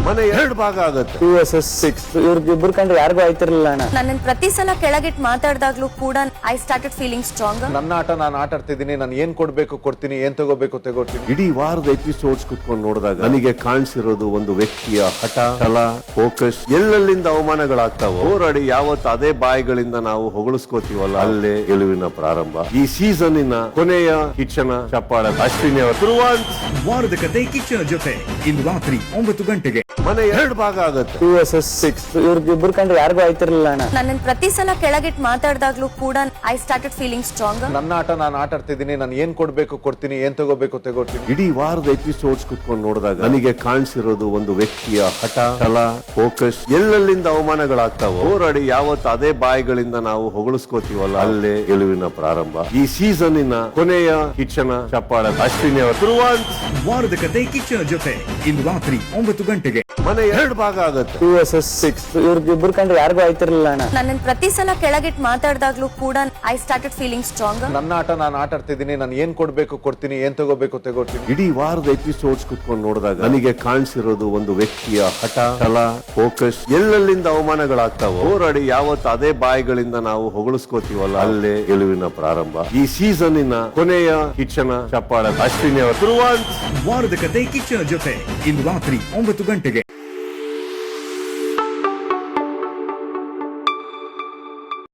ಮನೆ 2 ಭಾಗ ಆಗುತ್ತೆ. 2 vs 6 ಇವ್ರಿಬ್ರು ಕಂಡ್ರೆ ಯಾರಿಗೂ ಆಯ್ತಿರ್ಲಿಲ್ಲ ಅಣ್ಣ. ನನ್ನ ಪ್ರತಿ ಸಲ ಕೆಳಗಿಟ್ಟು ಮಾತಾಡ್ದಾಗ್ಲೂ ಕೂಡ ಐ ಸ್ಟಾರ್ಟೆಡ್ ಫೀಲಿಂಗ್ ಸ್ಟ್ರಾಂಗ್. ನನ್ನ ಆಟ ನಾನು ಆಟ ಆಡ್ತಿದ್ದೀನಿ, ನಾನು ಏನ್ ಕೊಡ್ಬೇಕು ಕೊಡ್ತೀನಿ, ಏನ್ ತಗೋಬೇಕು ತಗೋತೀನಿ. ಇಡೀ ವಾರದ ಎಪಿಸೋಡ್ಸ್ ಕುತ್ಕೊಂಡು ನೋಡಿದಾಗ ನನಗೆ ಕಾಣಿಸಿರೋದು ಒಂದು ವ್ಯಕ್ತಿಯ ಹಠ, ಛಲ, ಫೋಕಸ್. ಎಲ್ಲೆಲ್ಲಿಂದ ಅವಮಾನಗಳಾಗ್ತಾವೋ ಹೋರಾಡಿ ಯಾವತ್ತು ಅದೇ ಬಾಯಿಗಳಿಂದ ನಾವು ಹೊಗಳಿಸ್ಕೋತೀವಲ್ಲ, ಅಲ್ಲೇ ಗೆಲುವಿನ ಪ್ರಾರಂಭ. ಈ ಸೀಸನ್ನಿನ ಕೊನೆಯ ಕಿಚ್ಚನ ಚಪ್ಪಾಳೆ ಅಶ್ವಿನಿ ಅವರು ವಾರದ ಕತೆ ಕಿಚ್ಚನ ಜೊತೆ ಇಂದು ರಾತ್ರಿ 9 ಗಂಟೆಗೆ. ಮನೆ 2 ಭಾಗ ಆಗುತ್ತೆ. 2 vs 6 ಇವ್ರಿಬ್ರು ಕಂಡ್ರೆ ಯಾರಿಗೂ ಆಯ್ತಿರ್ಲಿಲ್ಲ ಅಣ್ಣ. ನನ್ನ ಪ್ರತಿ ಸಲ ಕೆಳಗಿಟ್ಟು ಮಾತಾಡ್ದಾಗ್ಲೂ ಕೂಡ ಐ ಸ್ಟಾರ್ಟೆಡ್ ಫೀಲಿಂಗ್ ಸ್ಟ್ರಾಂಗ್. ನನ್ನ ಆಟ ನಾನು ಆಟ ಆಡ್ತಿದ್ದೀನಿ, ನಾನು ಏನ್ ಕೊಡ್ಬೇಕು ಕೊಡ್ತೀನಿ, ಏನ್ ತಗೋಬೇಕು ತಗೋತೀನಿ. ಇಡೀ ವಾರದ ಎಪಿಸೋಡ್ಸ್ ಕುತ್ಕೊಂಡು ನೋಡಿದಾಗ ನನಗೆ ಕಾಣಿಸಿರೋದು ಒಂದು ವ್ಯಕ್ತಿಯ ಹಠ, ಛಲ, ಫೋಕಸ್. ಎಲ್ಲೆಲ್ಲಿಂದ ಅವಮಾನಗಳಾಗ್ತಾವೋ ಹೋರಾಡಿ ಯಾವತ್ತು ಅದೇ ಬಾಯಿಗಳಿಂದ ನಾವು ಹೊಗಳಿಸ್ಕೋತೀವಲ್ಲ, ಅಲ್ಲೇ ಗೆಲುವಿನ ಪ್ರಾರಂಭ. ಈ ಸೀಸನ್ನಿನ ಕೊನೆಯ ಕಿಚ್ಚನ ಚಪ್ಪಾಳೆ ಅಶ್ವಿನಿ ಅವರು ವಾರದ ಕತೆ ಕಿಚ್ಚನ ಜೊತೆ ಇಂದು ರಾತ್ರಿ 9 ಗಂಟೆಗೆ. ಮನೆ 2 ಭಾಗ ಆಗುತ್ತೆ. 2 vs 6 ಇವ್ರಿಬ್ರು ಕಂಡ್ರೆ ಯಾರಿಗೂ ಆಯ್ತಿರ್ಲಿಲ್ಲ ಅಣ್ಣ. ನನ್ನ ಪ್ರತಿ ಸಲ ಕೆಳಗಿಟ್ಟು ಮಾತಾಡ್ದಾಗ್ಲೂ ಕೂಡ ಐ ಸ್ಟಾರ್ಟೆಡ್ ಫೀಲಿಂಗ್ ಸ್ಟ್ರಾಂಗ್. ನನ್ನ ಆಟ ನಾನು ಆಟ ಆಡ್ತಿದ್ದೀನಿ, ನಾನು ಏನ್ ಕೊಡ್ಬೇಕು ಕೊಡ್ತೀನಿ, ಏನ್ ತಗೋಬೇಕು ತಗೋತೀನಿ. ಇಡೀ ವಾರದ ಎಪಿಸೋಡ್ಸ್ ಕುತ್ಕೊಂಡು ನೋಡಿದಾಗ ನನಗೆ ಕಾಣಿಸಿರೋದು ಒಂದು ವ್ಯಕ್ತಿಯ ಹಠ, ಛಲ, ಫೋಕಸ್. ಎಲ್ಲೆಲ್ಲಿಂದ ಅವಮಾನಗಳಾಗ್ತಾವೋ ಹೋರಾಡಿ ಯಾವತ್ತು ಅದೇ ಬಾಯಿಗಳಿಂದ ನಾವು ಹೊಗಳಿಸ್ಕೋತೀವಲ್ಲ, ಅಲ್ಲೇ ಗೆಲುವಿನ ಪ್ರಾರಂಭ. ಈ ಸೀಸನ್ನಿನ ಕೊನೆಯ ಕಿಚ್ಚನ ಚಪ್ಪಾಳೆ ಅಶ್ವಿನಿ ಅವರು ವಾರದ ಕತೆ ಕಿಚ್ಚನ ಜೊತೆ ಇಂದು ರಾತ್ರಿ 9 ಗಂಟೆಗೆ.